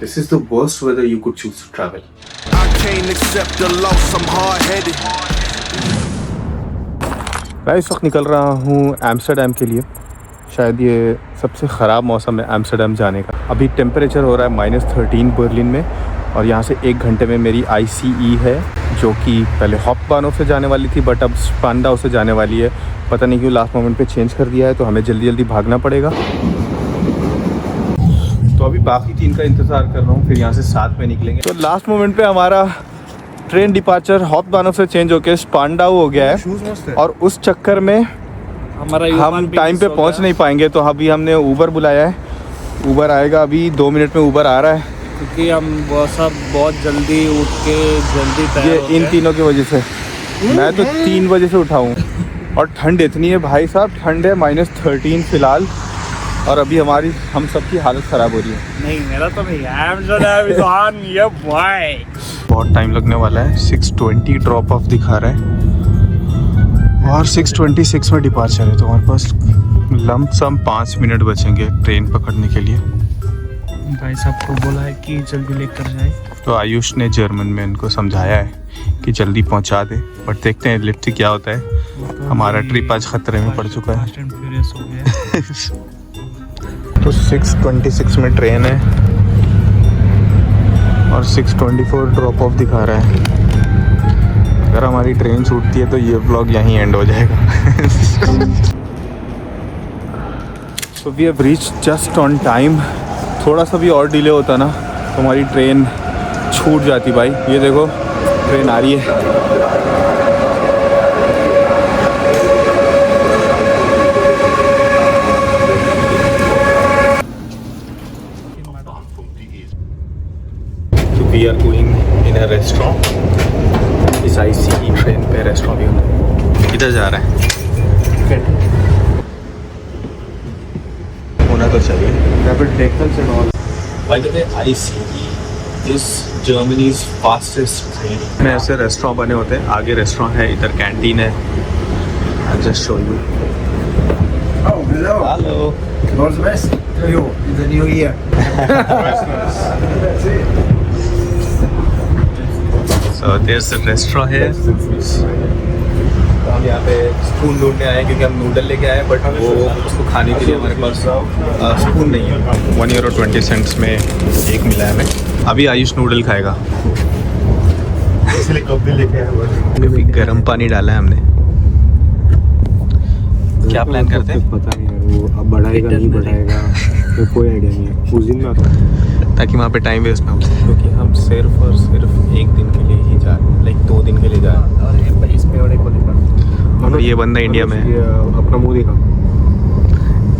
This is the worst weather you could choose to travel. I can't accept the loss, I'm hard-headed. मैं इस वक्त निकल रहा हूँ एम्स्टर्डम के लिए। शायद ये सबसे ख़राब मौसम है एम्स्टर्डम जाने का। अभी टेम्परेचर हो रहा है -13 बर्लिन में, और यहाँ से 1 घंटे में मेरी ICE है, जो कि पहले हॉपबानहोफ से जाने वाली थी बट अब स्पांडाउ से जाने वाली है। पता नहीं क्यों लास्ट मोमेंट पे चेंज कर दिया है, तो हमें जल्दी जल्दी भागना पड़ेगा। तो अभी बाकी 3 का इंतज़ार कर रहा हूँ, फिर यहाँ से 7 में निकलेंगे। तो लास्ट मोमेंट पे हमारा ट्रेन डिपार्चर हॉपबानहोफ से चेंज होकर स्पांडाउ हो गया है, और उस चक्कर में हम टाइम पे पहुँच नहीं पाएंगे। तो अभी हमने ऊबर बुलाया है, ऊबर आएगा अभी 2 मिनट में ऊबर आ रहा है, क्योंकि हम वो सब बहुत जल्दी उठ के जल्दी ये इन तीनों की वजह से। मैं तो 3 बजे से उठा हूँ, और ठंड इतनी है भाई साहब, ठंड है -13 फ़िलहाल, और अभी हम सबकी हालत ख़राब हो रही है। नहीं, मेरा तो नहीं है। बहुत टाइम लगने वाला है। 6:20 ड्रॉप ऑफ दिखा रहा है, और 6:26 में डिपार्चर है, तो हमारे पास लमसम 5 मिनट बचेंगे ट्रेन पकड़ने के लिए। भाई साहब को बोला है कि जल्दी लेकर जाए, तो आयुष ने जर्मन में इनको समझाया है कि जल्दी पहुंचा दे, बट देखते हैं लिफ्ट क्या होता है। हमारा ट्रिप आज खतरे में पड़ चुका है। फास्ट एंड फ्यूरियस हो गया। तो 6:26 में ट्रेन है, और 6:24 ड्रॉप ऑफ दिखा रहा है। अगर हमारी ट्रेन छूटती है तो ये व्लॉग यहीं एंड हो जाएगा। So we have reached just on time. थोड़ा सा भी और डिले होता ना तो हमारी ट्रेन छूट जाती भाई। ये देखो ट्रेन आ रही है। We are going in a restaurant. इस ICE ट्रेन पे रेस्टोरेंट किधर जा रहा है होना तो चाहिए। Rapid tackles and all. By the way ICE is Germany's fastest train. में ऐसे रेस्टोरेंट बने होते हैं, आगे रेस्टोरेंट है, इधर कैंटीन है। I just show you. Oh, hello. Hello. All the best to you in the new year. That's it. So there's a restaurant here. हम यहाँ पे स्पून ढूंढने आए क्योंकि हम नूडल लेके आए, बट वो उसको खाने के लिए हमारे पास स्पून नहीं है। €1.20 में एक मिला है हमें। अभी आयुष नूडल खाएगा, इसलिए कप भी लेके आया। अभी गर्म पानी डाला है हमने। क्या प्लान करते हैं पता नहीं है, वो अब बढ़ाएगा नहीं बढ़ाएगा तो कोई आइडिया नहीं है। उस दिन में आता है ताकि वहाँ पे टाइम वेस्ट ना हो, क्योंकि हम सिर्फ और सिर्फ 1 दिन के लिए ही जा रहे हैं, लाइक 2 दिन के लिए जा रहे हैं। और ये बंदा इंडिया में है। अपना मुंह देखा।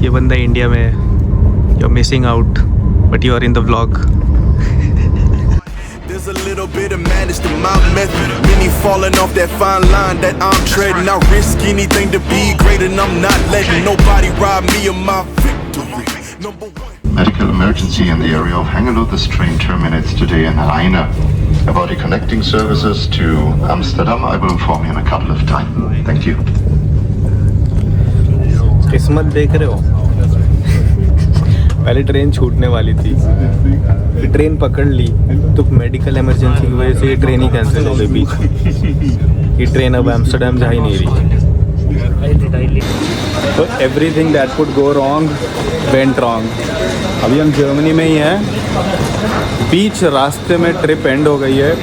ये बंदा इंडिया में है। You are missing out but you are in the vlog. There's a little bit of madness to my method. Many falling off that fine line that I'm treading. I risk anything to be great, and I'm not letting nobody rob me of my victory. Number 1. Medical emergency in the area of Hengelo. This train terminates today in Rheine. About the connecting services to Amsterdam, I will inform you in a couple of time. Thank you. किस्मत देख रहे हो। पहले train छूटने वाली थी, फिर train पकड़ ली, तो मेडिकल इमरजेंसी की वजह से ये ट्रेन ही कैंसिल हो गई बीच में। ये ट्रेन अब एम्स्टर्डम जा ही नहीं रही। तो everything that could go wrong went wrong. अभी हम जर्मनी में ही हैं। बीच रास्ते में ट्रिप एंड हो गई है,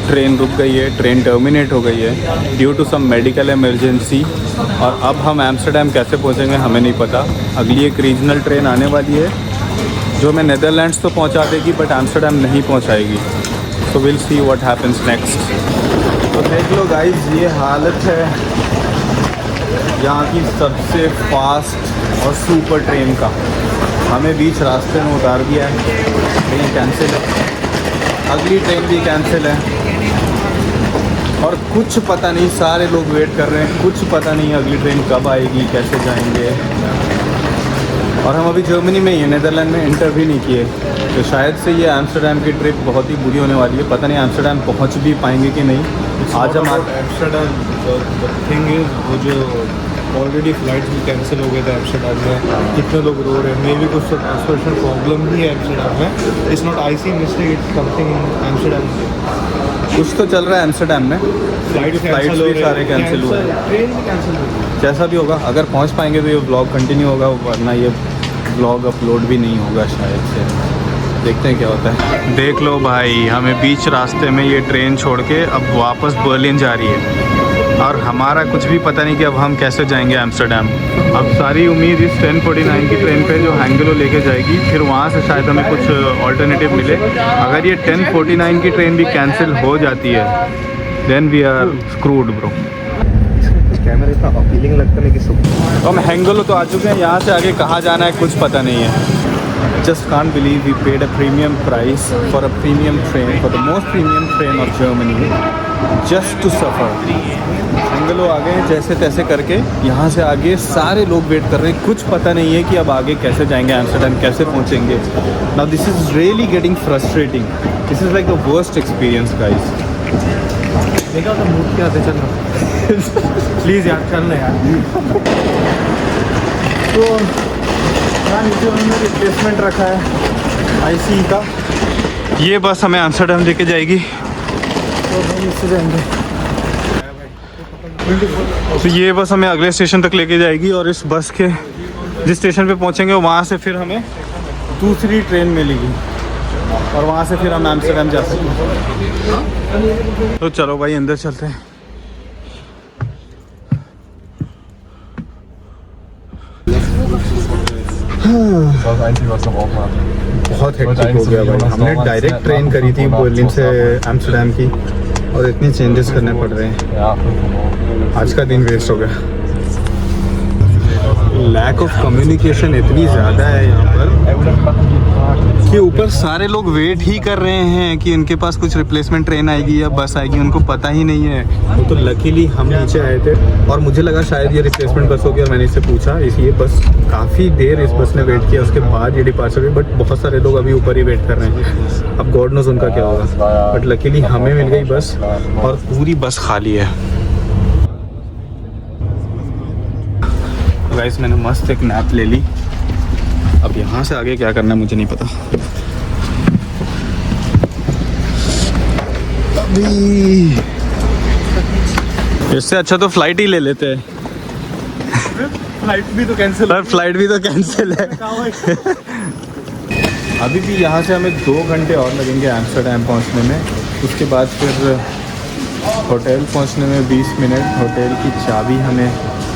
ट्रेन रुक गई है, ट्रेन टर्मिनेट हो गई है due to some medical emergency. और अब हम एम्स्टर्डम कैसे पहुंचेंगे हमें नहीं पता। अगली एक रीजनल ट्रेन आने वाली है जो हमें नेदरलैंड्स तो पहुंचा देगी बट एम्स्टर्डम नहीं पहुंचाएगी। So will see what happens next. तो देख लो गाइस, ये हालत है यहाँ की सबसे फास्ट और सुपर ट्रेन का। हमें बीच रास्ते में उतार दिया है, ट्रेन कैंसिल है, अगली ट्रेन भी कैंसिल है, और कुछ पता नहीं, सारे लोग वेट कर रहे हैं, कुछ पता नहीं अगली ट्रेन कब आएगी, कैसे जाएंगे। और हम अभी जर्मनी में ही हैं, नेदरलैंड में एंटर भी नहीं किए, तो शायद से ये एम्स्टर्डम की ट्रिप बहुत ही बुरी होने वाली है। पता नहीं एम्स्टर्डम पहुंच भी पाएंगे कि नहीं। आज हम एम्स्टर्डम थिंग इज वो जो ऑलरेडी फ्लाइट्स भी कैंसिल हो गए थे एम्स्टर्डम में, कितने लोग रो रहे हैं, मे भी कुछ तो ट्रांसपोर्टेशन प्रॉब्लम ही है एम्स्टर्डम में। It's not I C mistake, it's something in Amsterdam. कुछ तो चल रहा है एम्स्टर्डम में, फ्लाइट्स भी सारे कैंसिल हुए हैं, ट्रेन भी कैंसिल हुई। जैसा भी होगा, अगर पहुंच पाएंगे तो ये व्लॉग कंटिन्यू होगा, वरना ये व्लॉग अपलोड भी नहीं होगा शायद से। देखते हैं क्या होता है। देख लो भाई, हमें बीच रास्ते में ये ट्रेन छोड़ के अब वापस बर्लिन जा रही है, और हमारा कुछ भी पता नहीं कि अब हम कैसे जाएंगे एम्स्टर्डम। अब सारी उम्मीद इस 10:49 की ट्रेन पे जो हैंगलो लेके जाएगी, फिर वहाँ से शायद हमें कुछ ऑल्टरनेटिव मिले। अगर ये 10:49 की ट्रेन भी कैंसिल हो जाती है, then we are screwed bro. Camera इतना अपीलिंग लगता है कि तो हम हैंगलो तो आ चुके हैं, यहाँ से आगे कहाँ जाना है कुछ पता नहीं है। Just can't believe we paid a premium price for a premium train, for the most premium train of Germany, just to suffer. हैंगलो आ गए जैसे तैसे करके, यहाँ से आगे सारे लोग वेट कर रहे हैं, कुछ पता नहीं है कि अब आगे कैसे जाएंगे एम्स्टर्डम, कैसे पहुँचेंगे। Now this is really getting frustrating. This is like the worst experience, guys. देखा तो मूड क्या आते, चलना प्लीज़ यार, चलना यार। तो नीचे उन्होंने रिप्लेसमेंट रखा है आईसी का। ये बस हमें एम्स्टर्डम लेके जाएगी, तो हम इससे जाएंगे। तो ये बस हमें अगले स्टेशन तक लेके जाएगी, और इस बस के जिस स्टेशन पे पहुंचेंगे वहाँ से फिर हमें दूसरी ट्रेन मिलेगी, और वहाँ से फिर हम एम्स्टर्डम जा सकते। तो चलो भाई अंदर चलते हैं। बहुत हेक्टिक हो गया भाई, हमने डायरेक्ट ट्रेन करी थी बर्लिन से एम्स्टर्डम की, और इतनी चेंजेस करने पड़ रहे हैं। आज का दिन वेस्ट हो गया। लैक ऑफ कम्युनिकेशन इतनी ज़्यादा है यहाँ पर कि ऊपर सारे लोग वेट ही कर रहे हैं कि उनके पास कुछ रिप्लेसमेंट ट्रेन आएगी या बस आएगी, उनको पता ही नहीं है। वो तो लकीली हम नीचे आए थे, और मुझे लगा शायद ये रिप्लेसमेंट बस होगी, और मैंने इससे पूछा, इसलिए बस काफ़ी देर इस बस ने वेट किया, उसके बाद ये डिपार्चर हुई। बट बहुत सारे लोग अभी ऊपर ही वेट कर रहे हैं, अब गॉड नोज उनका क्या होगा। बट लकीली हमें मिल गई बस, और पूरी बस खाली है। गाइस मैंने मस्त एक नैप ले ली, अब यहाँ से आगे क्या करना है मुझे नहीं पता। अभी इससे अच्छा तो फ्लाइट ही ले लेते हैं। फ्लाइट भी तो कैंसिल है। अभी भी यहाँ से हमें 2 घंटे और लगेंगे एम्स्टर्डम पहुँचने में, उसके बाद फिर होटल पहुँचने में 20 मिनट। होटल की चाबी हमें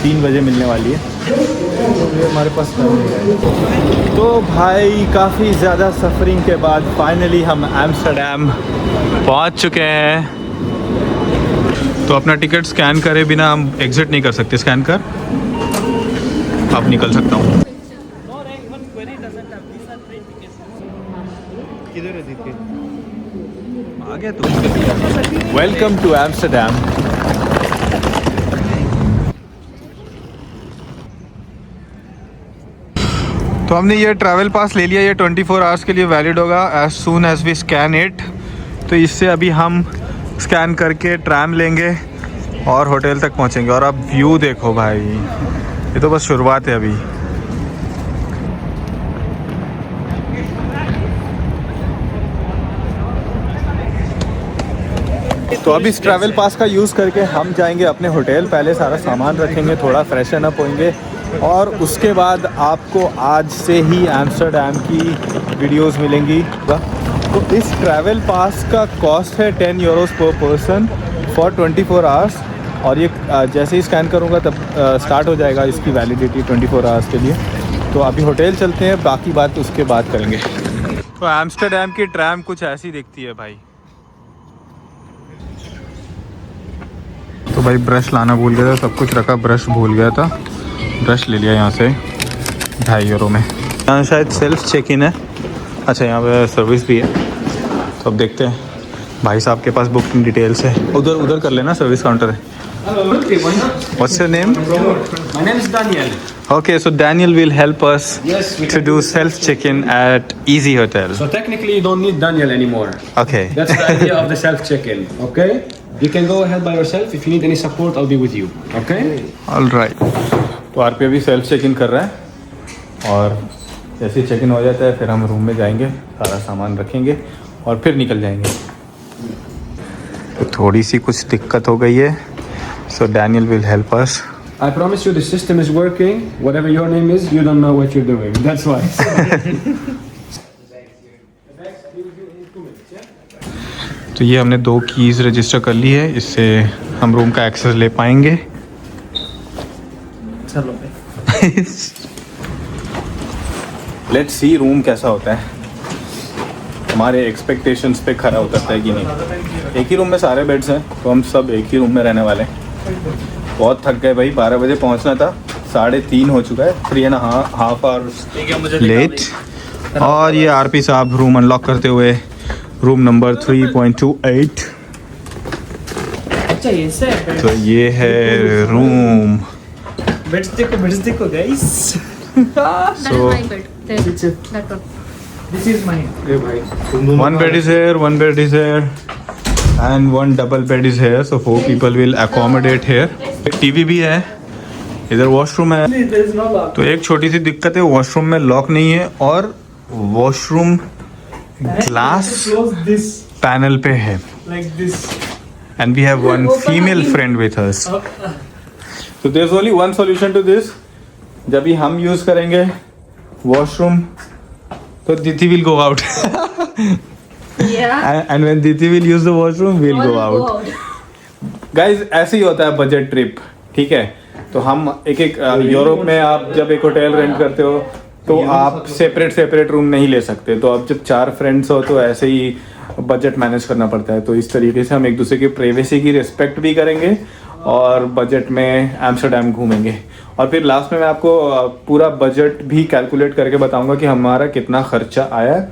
3 बजे मिलने वाली है, तो हमारे पास टाइम नहीं है। तो भाई काफ़ी ज़्यादा सफरिंग के बाद फाइनली हम एम्स्टर्डम पहुंच चुके हैं। तो अपना टिकट स्कैन करे बिना हम एग्जिट नहीं कर सकते, स्कैन कर अब निकल सकता हूँ। किधर है दीदी? आ गया तो। Welcome to Amsterdam. तो हमने ये ट्रैवल पास ले लिया, ये 24 आवर्स के लिए वैलिड होगा as soon as we scan it. तो इससे अभी हम स्कैन करके ट्रैम लेंगे और होटल तक पहुंचेंगे। और अब व्यू देखो भाई, ये तो बस शुरुआत है अभी। तो अब इस ट्रैवल पास का यूज़ करके हम जाएंगे अपने होटल, पहले सारा सामान रखेंगे, थोड़ा फ्रेशन अप होंगे, और उसके बाद आपको आज से ही एम्स्टर्डम की वीडियोस मिलेंगी। तो इस ट्रैवल पास का कॉस्ट है 10 यूरोस पर पर्सन फॉर 24 आवर्स, और ये जैसे ही स्कैन करूँगा तब स्टार्ट हो जाएगा इसकी वैलिडिटी 24 आवर्स के लिए। तो अभी होटल चलते हैं, बाकी बात उसके बाद करेंगे। तो एम्स्टर्डम की ट्रैम कुछ ऐसी दिखती है भाई। तो भाई ब्रश लाना भूल गया था, सब कुछ रखा, ब्रश भूल गया था, ब्रश ले लिया यहाँ से 2.5 यूरो में। यहाँ शायद सेल्फ चेक इन है, अच्छा यहाँ पे सर्विस भी है। तो अब देखते हैं, भाई साहब के पास बुकिंग डिटेल्स है, उधर कर लेना, सर्विस काउंटर है। What's your name? My name is Daniel. Okay, so Daniel will help us Yes, we to can do self check-in at Easy Hotel. So technically you don't need Daniel anymore. Okay. That's the idea of the self check-in. Okay? You can go ahead by yourself. If you need any support, I'll be with you. Okay? All right. तो RP अभी self check in कर रहा है और जैसे ही check in हो जाता है फिर हम रूम में जाएंगे, सारा सामान रखेंगे और फिर निकल जाएंगे। तो थोड़ी सी कुछ दिक्कत हो गई है, so Daniel will help us. I promise you the system is working. Whatever your name is, you don't know what you're doing. That's why. तो ये हमने 2 कीज़ रजिस्टर कर ली है, इससे हम रूम का एक्सेस ले पाएंगे। चलो लेट्स सी रूम कैसा होता है, हमारे एक्सपेक्टेशंस पे खरा उतरता है कि नहीं। एक ही रूम में सारे बेड्स हैं, तो हम सब एक ही रूम में रहने वाले हैं। बहुत थक गए भाई, 12 बजे पहुंचना था, 3:30 हो चुका है, 3.5 आवर्स लेट। और ये आरपी साहब रूम अनलॉक करते हुए रूम नंबर 3.28। अच्छा ये से तो ये है रूम। बेड्स देखो guys. That So- is my bed. There. That one. This is my One bed is here, one bed is here, and one double bed is here. So 4 people will accommodate here. TV भी है, इधर washroom है। There is no lock. तो एक छोटी सी दिक्कत है, washroom में लॉक नहीं है और washroom glass close this panel पे है। Like this. And we have one female friend with us. So there's only one solution to this. जब भी हम यूज करेंगे वॉशरूम तो दीदी will go out. Yeah. And when Diti will use the washroom, we'll All go out. Guys ऐसे ही होता है budget trip, ठीक है। तो हम एक यूरोप में आप जब एक होटल रेंट करते हो तो आप सेपरेट रूम नहीं ले सकते। तो अब जब 4 फ्रेंड्स हो तो ऐसे ही बजट मैनेज करना पड़ता है। तो इस तरीके से हम एक दूसरे की प्राइवेसी की रिस्पेक्ट भी करेंगे और बजट में एम्स्टरडैम घूमेंगे। और फिर लास्ट में मैं आपको पूरा बजट भी कैलकुलेट करके बताऊंगा कि हमारा कितना खर्चा आया।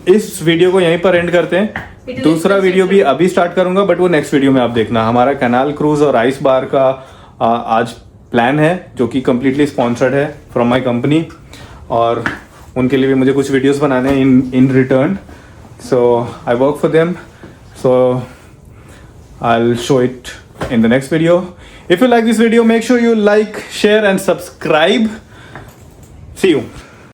इस वीडियो को यहीं पर एंड करते हैं। दूसरा वीडियो भी अभी स्टार्ट करूंगा, बट वो नेक्स्ट वीडियो में आप देखना। हमारा कैनाल क्रूज और आइस बार का आज प्लान है, जो कि कम्प्लीटली स्पॉन्सर्ड है फ्रॉम माय कंपनी, और उनके लिए भी मुझे कुछ वीडियोस बनाने हैं in return. So I work for them, so I will show it in the next video. If you like this video, make sure you like, share and subscribe. See you.